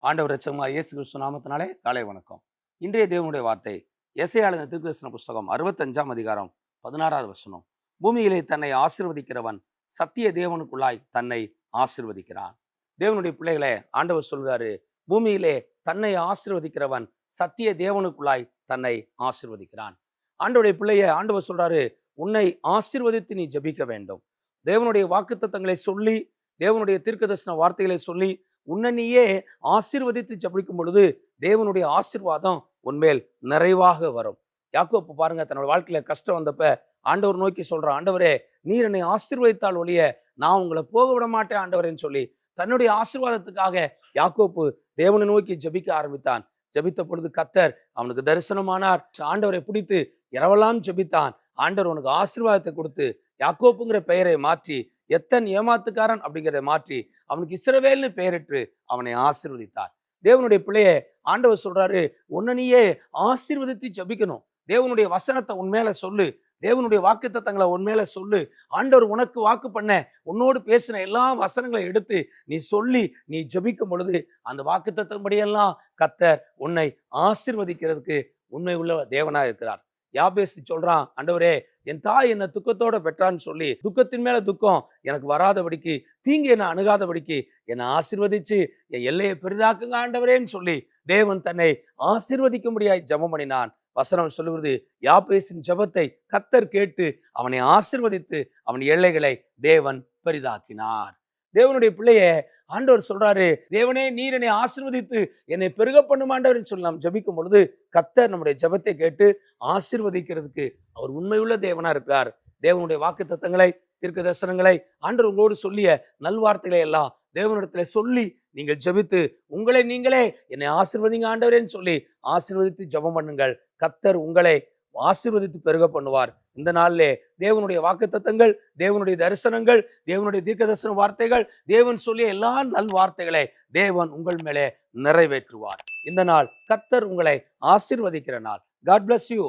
ஆண்டவர் இரட்சகமாகிய இயேசு கிறிஸ்து நாமத்தினாலே காலை வணக்கம். இன்றைய தேவனுடைய வார்த்தை எசேக்கியேல் தீர்க்கதரிசன புஸ்தகம் 65ஆம் அதிகாரம் 16வது வசனம். பூமியிலே தன்னை ஆசீர்வதிக்கிறவன் சத்திய தேவனுக்குள்ளாய் தன்னை ஆசீர்வதிக்கிறான். தேவனுடைய பிள்ளைகளே, ஆண்டவர் சொல்கிறாரு, பூமியிலே தன்னை ஆசீர்வதிக்கிறவன் சத்திய தேவனுக்குள்ளாய் தன்னை ஆசீர்வதிக்கிறான். ஆண்டவருடைய பிள்ளைய ஆண்டவர் சொல்றாரு, உன்னை ஆசீர்வதித்து நீ ஜெபிக்க வேண்டும். தேவனுடைய வாக்குத்தத்தங்களை சொல்லி, தேவனுடைய தீர்க்கதரிசன வார்த்தைகளை சொல்லி உன்னை நீயே ஆசீர்வதித்து ஜெபிக்கும் பொழுது தேவனுடைய ஆசீர்வாதம் உன்மேல் நிறைவாக வரும். யாக்கோப்பு பாருங்க, தன்னோட வாழ்க்கையில கஷ்டம் வந்தப்ப ஆண்டவர் நோக்கி சொல்ற, ஆண்டவரே நீர் என்னை ஆசீர்வதித்தால் ஒழிய நான் உங்களை போக விட மாட்டேன் ஆண்டவரேன்னு சொல்லி தன்னுடைய ஆசீர்வாதத்துக்காக யாக்கோப்பு தேவனை நோக்கி ஜெபிக்க ஆரம்பித்தான். ஜெபித்த பொழுது கர்த்தர் அவனுக்கு தரிசனமானார். ஆண்டவரை பிடித்து இரவெல்லாம் ஜெபித்தான். ஆண்டவர் உனக்கு ஆசீர்வாதத்தை கொடுத்து யாக்கோப்புங்கிற பெயரை மாற்றி எத்தன் ஏமாத்துக்காரன் அப்படிங்கிறத மாற்றி அவனுக்கு இஸ்ரவேல்னு பெயரிட்டு அவனை ஆசீர்வதித்தார். தேவனுடைய பிள்ளையே, ஆண்டவர் சொல்றாரு, உன்னை நீயே ஆசீர்வதித்து ஜெபிக்கணும். தேவனுடைய வசனத்தை உன்மேல சொல்லு, தேவனுடைய வாக்குத்தத்தங்களை உன்மேல சொல்லு. ஆண்டவர் உனக்கு வாக்கு பண்ண, உன்னோடு பேசின எல்லா வசனங்களை எடுத்து நீ சொல்லி நீ ஜெபிக்கும் பொழுது அந்த வாக்குத்தத்தம்படியெல்லாம் கர்த்தர் உன்னை ஆசீர்வதிக்கிறதுக்கு உண்மை உள்ள தேவனா இருக்கிறார். யாபேசி சொல்றான், ஆண்டவரே என் தாய் என்னை துக்கத்தோட பெற்றான்னு சொல்லி துக்கத்தின் மேல துக்கம் எனக்கு வராதபடிக்கு, தீங்கு என்னை அணுகாதபடிக்கு என்னை ஆசீர்வதிச்சு என் எல்லையை பெரிதாக்குங்க ஆண்டவரேன்னு சொல்லி தேவன் தன்னை ஆசீர்வதிக்கும்படியாய் ஜெபம் பண்ணினான். வசனம் சொல்லுகிறது, யாபேசின் ஜெபத்தை கர்த்தர் கேட்டு அவனை ஆசீர்வதித்து அவன் எல்லைகளை தேவன் பெரிதாக்கினார். தேவனுடைய பிள்ளைய ஆண்டவர் சொல்றாரு, தேவனே நீர் என்னை ஆசீர்வதித்து என்னை பெருக பண்ணும் ஆண்டவர்னு சொல்லி நாம் ஜெபிக்கும் பொழுது கர்த்தர் நம்முடைய ஜெபத்தை கேட்டு ஆசீர்வதிக்கிறதுக்கு அவர் உண்மையுள்ள தேவனா இருக்கிறார். தேவனுடைய வாக்குத்தத்தங்களை, தீர்க்க தரிசனங்களை, ஆண்டவர் உங்களோடு சொல்லிய நல்வார்த்தைகளை எல்லாம் தேவனிடத்துல சொல்லி நீங்கள் ஜெபித்து உங்களை நீங்களே என்னை ஆசீர்வதிங்க ஆண்டவரேன்னு சொல்லி ஆசீர்வதித்து ஜெபம் பண்ணுங்கள். கர்த்தர் உங்களை ஆசீர்வதித்து பெருக பண்ணுவார். இந்த நாளிலே தேவனுடைய வாக்குத்தத்தங்கள், தேவனுடைய தரிசனங்கள், தேவனுடைய தீர்க்க தரிசன வார்த்தைகள், தேவன் சொல்லிய எல்லா நல் வார்த்தைகளை தேவன் உங்கள் மேலே நிறைவேற்றுவார். இந்த நாள் கர்த்தர் உங்களை ஆசீர்வதிக்கிற நாள். God bless you.